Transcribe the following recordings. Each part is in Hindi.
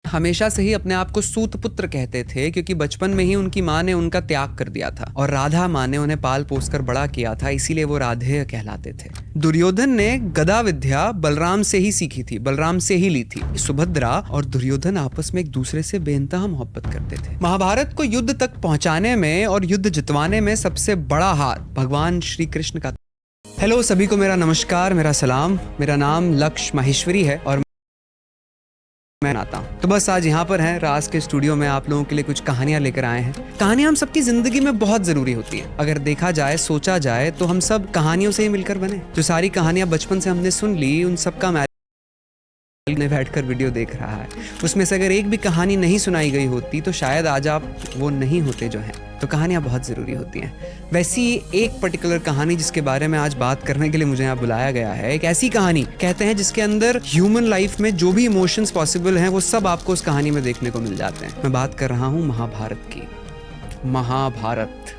हमेशा से ही अपने आप को सूत पुत्र कहते थे क्योंकि बचपन में ही उनकी माँ ने उनका त्याग कर दिया था और राधा माँ ने उन्हें पाल पोस कर बड़ा किया था, इसीलिए वो राधेय कहलाते थे। दुर्योधन ने गदा विद्या बलराम से ही सीखी थी, बलराम से ही ली थी। सुभद्रा और दुर्योधन आपस में एक दूसरे से बेइंतहा मोहब्बत करते थे। महाभारत को युद्ध तक पहुंचाने में और युद्ध जितवाने में सबसे बड़ा हाथ भगवान श्री कृष्ण का। हेलो सभी को मेरा नमस्कार, मेरा सलाम। मेरा नाम लक्ष्य माहेश्वरी है और मैं आता हूँ। तो बस आज यहाँ पर हैं राज के स्टूडियो में आप लोगों के लिए कुछ कहानियां लेकर आए हैं। कहानियां हम सबकी जिंदगी में बहुत जरूरी होती है। अगर देखा जाए, सोचा जाए तो हम सब कहानियों से ही मिलकर बने। जो सारी कहानियां बचपन से हमने सुन ली, उन सबका ने बैठकर वीडियो देख रहा है। उसमें से अगर एक भी कहानी नहीं सुनाई गई होती तो शायद आज आप वो नहीं होते जो हैं। तो कहानियां बहुत ज़रूरी होती हैं। वैसी एक पर्टिकुलर कहानी जिसके बारे में आज बात करने के लिए मुझे यहाँ बुलाया गया है, एक ऐसी कहानी कहते हैं जिसके अंदर ह्यूमन लाइफ में जो भी इमोशंस पॉसिबल हैं वो सब आपको उस कहानी में देखने को मिल जाते हैं। मैं बात कर रहा हूँ महाभारत की। महाभारत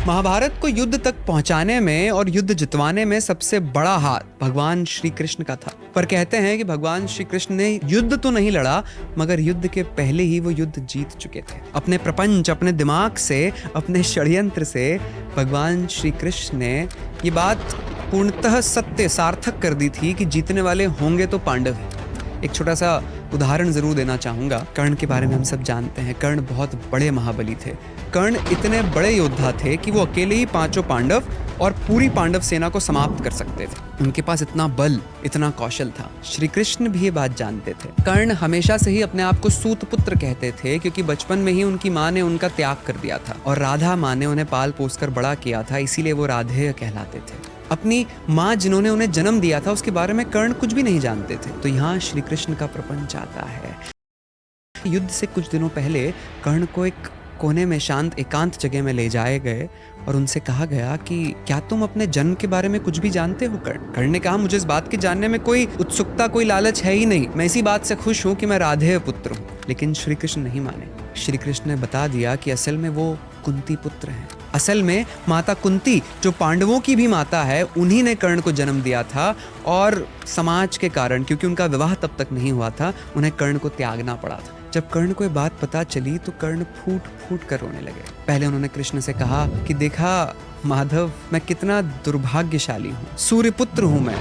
महाभारत को युद्ध तक पहुंचाने में और युद्ध जितवाने में सबसे बड़ा हाथ भगवान श्री कृष्ण का था। पर कहते हैं कि भगवान श्री कृष्ण ने युद्ध तो नहीं लड़ा, मगर युद्ध के पहले ही वो युद्ध जीत चुके थे। अपने प्रपंच, अपने दिमाग से, अपने षड्यंत्र से भगवान श्री कृष्ण ने ये बात पूर्णतः सत्य सार्थक कर दी थी कि जीतने वाले होंगे तो पांडव हैं। एक छोटा सा उदाहरण जरूर देना चाहूंगा। कर्ण के बारे में हम सब जानते हैं। कर्ण बहुत बड़े महाबली थे। कर्ण इतने बड़े योद्धा थे कि वो अकेले ही पांचों पांडव और पूरी पांडव सेना को समाप्त कर सकते थे। उनके पास इतना बल, इतना कौशल था। श्री कृष्ण भी ये बात जानते थे। कर्ण हमेशा से ही अपने आप को सूत पुत्र कहते थे क्योंकि बचपन में ही उनकी माँ ने उनका त्याग कर दिया था और राधा माँ ने उन्हें पाल पोस कर बड़ा किया था, इसीलिए वो राधेय कहलाते थे। अपनी माँ जिन्होंने उन्हें जन्म दिया था उसके बारे में कर्ण कुछ भी नहीं जानते थे। तो यहाँ श्री कृष्ण का प्रपंच आता है। युद्ध से कुछ दिनों पहले कर्ण को एक कोने में शांत एकांत जगह में ले जाए गए और उनसे कहा गया कि क्या तुम अपने जन्म के बारे में कुछ भी जानते हो? कर्ण ने कहा, मुझे इस बात की जानने में कोई उत्सुकता, कोई लालच है ही नहीं। मैं इसी बात से खुश हूँ कि मैं राधेय पुत्र हूँ। लेकिन श्री कृष्ण नहीं माने। श्री कृष्ण ने बता दिया कि असल में वो कुंती पुत्र हैं। असल में माता कुंती, जो पांडवों की भी माता है, उन्हीं ने कर्ण को जन्म दिया था और समाज के कारण, क्योंकि उनका विवाह तब तक नहीं हुआ था, उन्हें कर्ण को त्यागना पड़ा था। जब कर्ण को ये बात पता चली तो कर्ण फूट फूट कर रोने लगे। पहले उन्होंने कृष्ण से कहा कि देखा माधव, मैं कितना दुर्भाग्यशाली हूँ। सूर्य पुत्र हूँ मैं,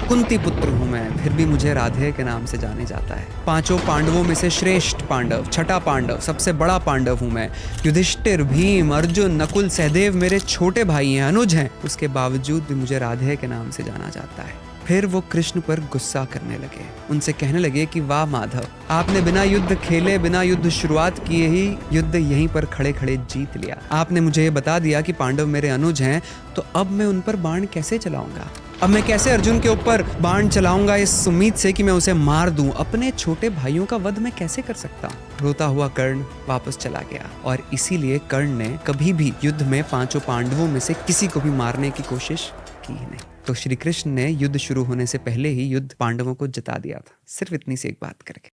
कुंती पुत्र हूँ मैं, फिर भी मुझे राधेय के नाम से जाने जाता है। पांचों पांडवों में से श्रेष्ठ पांडव, छठा पांडव, सबसे बड़ा पांडव हूँ मैं। युधिष्ठिर, भीम, अर्जुन, नकुल, सहदेव मेरे छोटे भाई हैं, अनुज हैं। उसके बावजूद भी मुझे राधेय के नाम से जाना जाता है। फिर वो कृष्ण पर गुस्सा करने लगे। उनसे कहने लगे कि वाह माधव, आपने बिना युद्ध खेले, बिना युद्ध शुरुआत किए ही युद्ध यहीं पर खड़े खड़े जीत लिया। आपने मुझे ये बता दिया कि पांडव मेरे अनुज हैं, तो अब मैं उन पर बाण कैसे चलाऊंगा? अब मैं कैसे अर्जुन के ऊपर बाण चलाऊंगा इस उम्मीद से कि मैं उसे मार दूं? अपने छोटे भाइयों का वध मैं कैसे कर सकता हूँ? रोता हुआ कर्ण वापस चला गया और इसीलिए कर्ण ने कभी भी युद्ध में पांचों पांडवों में से किसी को भी मारने की कोशिश की ही नहीं। तो श्री कृष्ण ने युद्ध शुरू होने से पहले ही युद्ध पांडवों को जिता दिया था, सिर्फ इतनी सी एक बात करके।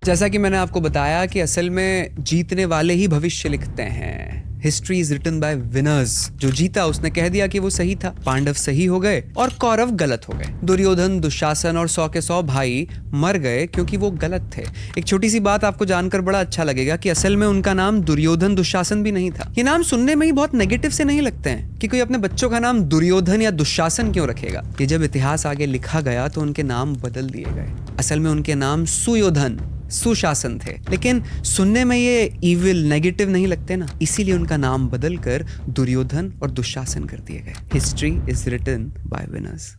जैसा कि मैंने आपको बताया कि असल में जीतने वाले ही भविष्य लिखते हैं। History is written by winners. जो जीता उसने कह दिया कि वो सही था। पांडव सही हो गए और कौरव गलत हो गए। दुर्योधन, दुशासन और 100 के 100 भाई मर गए क्योंकि वो गलत थे। एक छोटी सी बात आपको जानकर बड़ा अच्छा लगेगा कि असल में उनका नाम दुर्योधन दुशासन भी नहीं था। ये नाम सुनने में ही बहुत नेगेटिव से नहीं लगते हैं कि कोई अपने बच्चों का नाम दुर्योधन या दुशासन क्यों रखेगा। ये जब इतिहास आगे लिखा गया तो उनके नाम बदल दिए गए। असल में उनके नाम सुयोधन, सुशासन थे, लेकिन सुनने में ये इविल, नेगेटिव नहीं लगते ना, इसीलिए उनका नाम बदलकर दुर्योधन और दुशासन कर दिए गए। History is written by winners.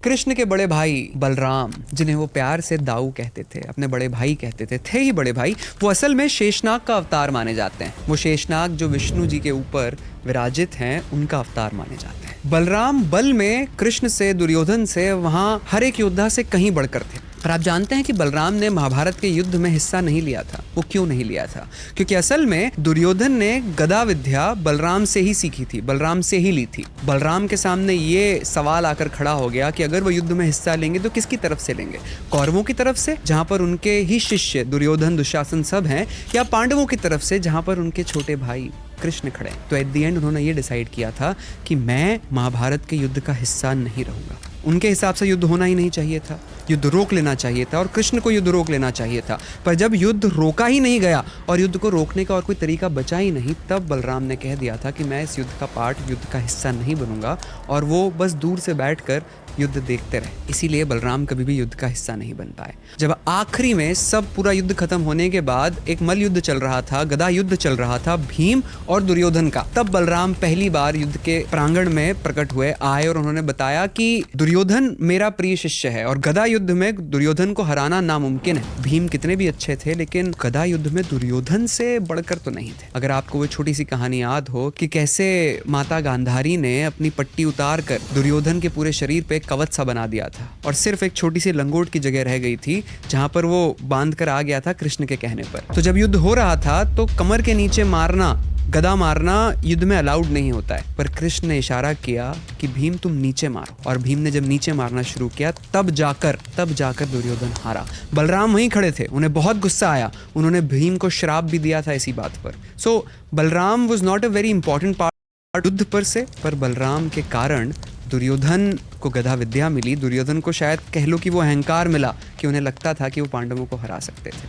Krishna के बड़े भाई बलराम, जिन्हें वो प्यार से दाऊ कहते थे, अपने बड़े भाई कहते थे ही बड़े भाई, वो असल में शेषनाग का अवतार माने जाते हैं। वो शेषनाग जो विष्णु जी के ऊपर विराजित हैं, उनका अवतार माने जाते हैं। बलराम बल में कृष्ण से, दुर्योधन से, वहां हर एक योद्धा से कहीं बढ़कर थे। पर आप जानते हैं कि बलराम ने महाभारत के युद्ध में हिस्सा नहीं लिया था। वो क्यों नहीं लिया था? क्योंकि असल में दुर्योधन ने गदा विद्या बलराम से ही सीखी थी, बलराम से ही ली थी। बलराम के सामने ये सवाल आकर खड़ा हो गया कि अगर वो युद्ध में हिस्सा लेंगे तो किसकी तरफ से लेंगे? कौरवों की तरफ से, जहां पर उनके ही शिष्य दुर्योधन, दुशासन सब हैं, या पांडवों की तरफ से, जहां पर उनके छोटे भाई कृष्ण खड़े। तो एट द एंड उन्होंने ये डिसाइड किया था कि मैं महाभारत के युद्ध का हिस्सा नहीं रहूंगा। उनके हिसाब से युद्ध होना ही नहीं चाहिए था, युद्ध रोक लेना चाहिए था और कृष्ण को युद्ध रोक लेना चाहिए था। पर जब युद्ध रोका ही नहीं गया और युद्ध को रोकने का और कोई तरीका बचा ही नहीं, तब बलराम ने कह दिया था कि मैं इस युद्ध का पार्ट, युद्ध का हिस्सा नहीं बनूंगा, और वो बस दूर से बैठकर युद्ध देखते रहे। इसीलिए बलराम कभी भी युद्ध का हिस्सा नहीं बन पाए। जब आखिरी में सब पूरा युद्ध खत्म होने के बाद एक मल्ल युद्ध चल रहा था, गदा युद्ध चल रहा था भीम और दुर्योधन का, तब बलराम पहली बार युद्ध के प्रांगण में प्रकट हुए, आए और उन्होंने बताया कि दुर्योधन मेरा प्रिय शिष्य है और गदा युद्ध में दुर्योधन को हराना नामुमकिन है। भीम कितने भी अच्छे थे लेकिन गदा युद्ध में दुर्योधन से बढ़कर तो नहीं थे। अगर आपको वो छोटी सी कहानी याद हो कि कैसे माता गांधारी ने अपनी पट्टी उतार कर दुर्योधन के पूरे शरीर पे कवच सा बना दिया था और सिर्फ एक छोटी सी लंगोट की जगह रह गई थी जहां पर वो बांध कर आ गया था कृष्ण के कहने पर। तो जब युद्ध हो रहा था तो कमर के नीचे मारना, गदा मारना युद्ध में अलाउड नहीं होता है, पर कृष्ण ने इशारा किया कि भीम तुम नीचे मारो, और भीम ने जब नीचे मारना शुरू किया तब जाकर दुर्योधन हारा। बलराम वहीं खड़े थे, उन्हें बहुत गुस्सा आया, उन्होंने भीम को श्राप भी दिया था इसी बात पर। So Balram was not a very important part युद्ध पर से, पर बलराम के कारण दुर्योधन को गदा विद्या मिली। दुर्योधन को शायद कह लो कि वो अहंकार मिला कि उन्हें लगता था कि वो पांडवों को हरा सकते थे।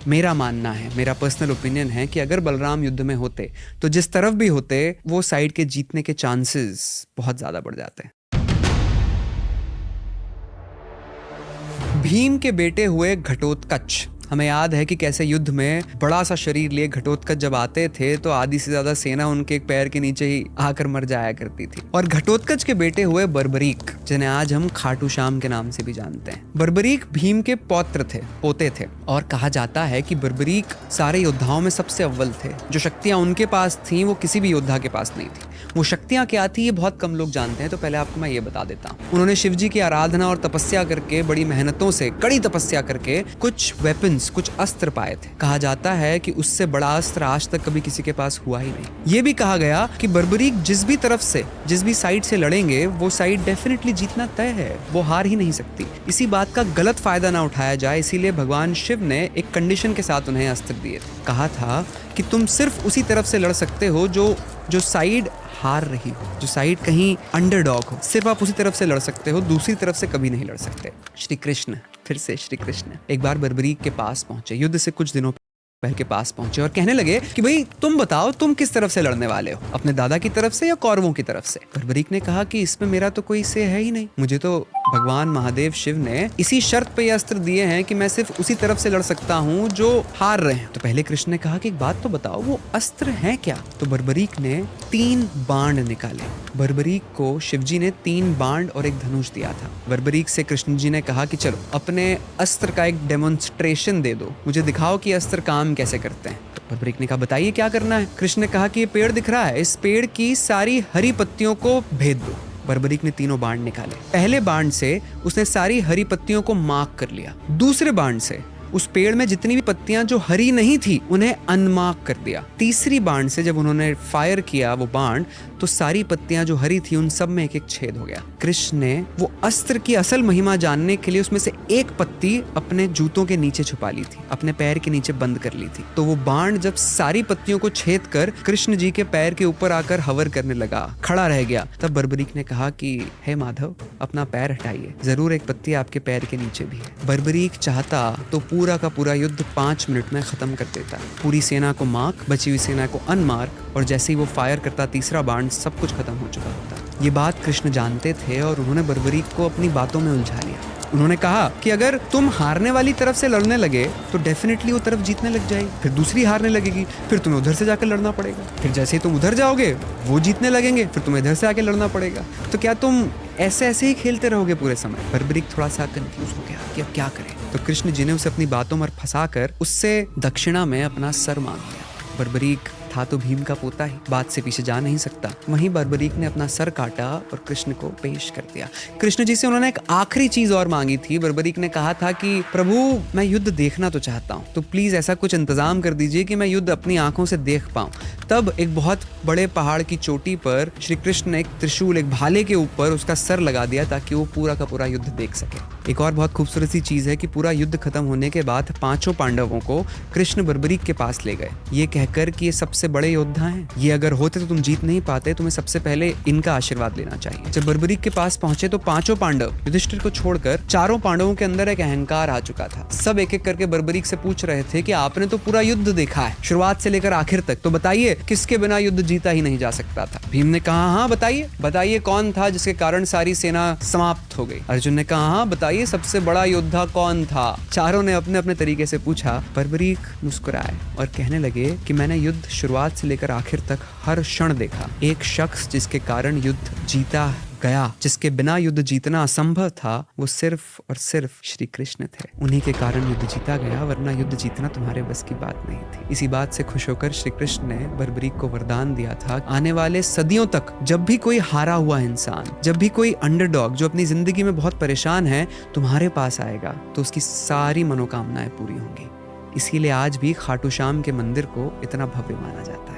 मेरा मानना है, मेरा पर्सनल ओपिनियन है कि अगर बलराम युद्ध में होते तो जिस तरफ भी होते वो साइड के जीतने के चांसेस बहुत ज्यादा बढ़ जाते हैं। भीम के बेटे हुए घटोत्कच। हमें याद है कि कैसे युद्ध में बड़ा सा शरीर लिए घटोत्कच जब आते थे तो आधी से ज्यादा सेना उनके एक पैर के नीचे ही आकर मर जाया करती थी। और घटोत्कच के बेटे हुए बर्बरीक, जिन्हें आज हम खाटू श्याम के नाम से भी जानते हैं। बर्बरीक भीम के पोते थे और कहा जाता है कि बर्बरीक सारे योद्धाओं में सबसे अव्वल थे। जो शक्तियां उनके पास थीं वो किसी भी योद्धा के पास नहीं थी। वो शक्तियां क्या थी ये बहुत कम लोग जानते हैं, तो पहले आपको मैं ये बता देता हूँ। उन्होंने शिव जी की आराधना और तपस्या करके, बड़ी मेहनतों से कड़ी तपस्या करके कुछ वेपन्स, कुछ अस्त्र पाए थे। कहा जाता है कि उससे बड़ा अस्त्र आज तक कभी किसी के पास हुआ ही नहीं। ये भी कहा गया कि बर्बरीक जिस भी तरफ से, जिस भी साइड से लड़ेंगे वो साइड डेफिनेटली जीतना तय है, वो हार ही नहीं सकती। इसी बात का गलत फायदा ना उठाया जाए, इसीलिए भगवान शिव ने एक कंडीशन के साथ उन्हें अस्त्र दिए थे। कहा था कि तुम सिर्फ उसी तरफ से लड़ सकते हो जो साइड हार रही हो, जो साइड कहीं अंडरडॉग हो, सिर्फ आप उसी तरफ से लड़ सकते हो, दूसरी तरफ से कभी नहीं लड़ सकते। श्री कृष्ण, फिर से श्री कृष्ण एक बार बर्बरीक के पास पहुंचे, युद्ध से कुछ दिनों पहल के पास पहुंचे और कहने लगे कि भाई तुम बताओ तुम किस तरफ से लड़ने वाले हो, अपने दादा की तरफ से या कौरवों की तरफ से। बर्बरीक ने कहा कि इसमें मेरा तो कोई से है ही नहीं, मुझे तो भगवान महादेव शिव ने इसी शर्त पे ये अस्त्र दिए हैं कि मैं सिर्फ उसी तरफ से लड़ सकता हूँ जो हार रहे हैं। तो पहले कृष्ण ने कहा कि एक बात तो बताओ वो अस्त्र है क्या। तो बर्बरीक ने 3 बाण निकाले। बर्बरीक को शिवजी ने 3 बाण और एक धनुष दिया था। बर्बरीक से कृष्ण जी ने कहा कि चलो अपने अस्त्र का एक डेमोन्स्ट्रेशन दे दो, मुझे दिखाओ कि अस्त्र काम कैसे करते हैं। तो बर्बरीक ने कहा बताइए क्या करना है। कृष्ण ने कहा कि ये पेड़ दिख रहा है, इस पेड़ की सारी हरी पत्तियों को भेद दो। बर्बरीक ने 3 बाण निकाले। पहले बाण से उसने सारी हरी पत्तियों को मार्क कर लिया। दूसरे बाण से उस पेड़ में जितनी भी पत्तियां जो हरी नहीं थी उन्हें अनमार्क कर दिया। तीसरी बाण से जब उन्होंने फायर किया वो बाण, तो सारी पत्तियां जो हरी थी उन सब में एक एक छेद हो गया। कृष्ण ने वो अस्त्र की असल महिमा जानने के लिए उसमें से एक पत्ती अपने जूतों के नीचे छुपा ली थी, अपने पैर के नीचे बंद कर ली थी। तो वो बाण जब सारी पत्तियों को छेद कर कृष्ण जी के पैर के ऊपर आकर हवर करने लगा, खड़ा रह गया, तब बर्बरीक ने कहा कि हे माधव अपना पैर हटाइए, जरूर एक पत्ती आपके पैर के नीचे भी है। बर्बरीक चाहता तो पूरा का पूरा युद्ध 5 मिनट में खत्म कर देता। पूरी सेना को मार्क, बची हुई सेना को अनमार्क, और जैसे ही वो फायर करता तीसरा बाण सब कुछ खत्म हो चुका होता। ये बात कृष्ण जानते थे और उन्होंने बर्बरीक को अपनी बातों में उलझा लिया। उन्होंने कहा कि अगर तुम हारने वाली तरफ से लड़ने लगे तो डेफिनेटली वो तरफ जीतने लग जाएगी, फिर दूसरी हारने लगेगी, फिर तुम्हें उधर से जाकर लड़ना पड़ेगा, फिर जैसे ही तुम उधर जाओगे वो जीतने लगेंगे, फिर तुम्हें इधर से आके लड़ना पड़ेगा। तो क्या तुम ऐसे ही खेलते रहोगे पूरे समय। बर्बरीक थोड़ा सा कंफ्यूज हो गया कि अब क्या करें। तो कृष्ण जी ने उसे अपनी बातों में फंसाकर उससे दक्षिणा में अपना सर मांग लिया। बर्बरीक था तो भीम का पोता ही, बात से पीछे जा नहीं सकता। वहीं बर्बरीक ने अपना सर काटा और कृष्ण को पेश कर दिया। कृष्ण जी से उन्होंने एक आखिरी चीज और मांगी थी। बर्बरीक ने कहा था कि प्रभु मैं युद्ध देखना तो चाहता हूँ, तो प्लीज ऐसा कुछ इंतजाम कर दीजिए कि मैं युद्ध अपनी आंखों से देख पाऊं। तब एक बहुत बड़े पहाड़ की चोटी पर श्री कृष्ण ने एक त्रिशूल, एक भाले के ऊपर उसका सर लगा दिया ताकि वो पूरा का पूरा युद्ध देख सके। एक और बहुत खूबसूरत सी चीज है कि पूरा युद्ध खत्म होने के बाद 5 पांडवों को कृष्ण बर्बरीक के पास ले गए, ये कहकर कि ये सबसे बड़े योद्धा हैं, ये अगर होते तो तुम जीत नहीं पाते, तुम्हें सबसे पहले इनका आशीर्वाद लेना चाहिए। जब बर्बरीक के पास पहुंचे तो 5 पांडव युधिष्ठिर को छोड़कर 4 पांडवों के अंदर एक अहंकार आ चुका था। सब एक एक करके बर्बरीक से पूछ रहे थे कि आपने तो पूरा युद्ध देखा है, शुरुआत से लेकर आखिर तक, तो बताइए किसके बिना युद्ध जीता ही नहीं जा सकता था। भीम ने कहा हाँ बताइए, बताइए कौन था जिसके कारण सारी सेना समाप्त हो गई। अर्जुन ने कहा हाँ बताइए सबसे बड़ा योद्धा कौन था। चारों ने अपने अपने तरीके से पूछा। बर्बरीक मुस्कुराए और कहने लगे कि मैंने युद्ध शुरुआत से लेकर आखिर तक हर क्षण देखा। एक शख्स जिसके कारण युद्ध जीता गया, जिसके बिना युद्ध जीतना असंभव था, वो सिर्फ और सिर्फ श्री कृष्ण थे। उन्हीं के कारण युद्ध जीता गया, वरना युद्ध जीतना तुम्हारे बस की बात नहीं थी। इसी बात से खुश होकर श्री कृष्ण ने बर्बरीक को वरदान दिया था, आने वाले सदियों तक जब भी कोई हारा हुआ इंसान, जब भी कोई अंडरडॉग जो अपनी जिंदगी में बहुत परेशान है तुम्हारे पास आएगा तो उसकी सारी मनोकामनाएं पूरी होंगी। इसीलिए आज भी खाटू श्याम के मंदिर को इतना भव्य माना जाता है।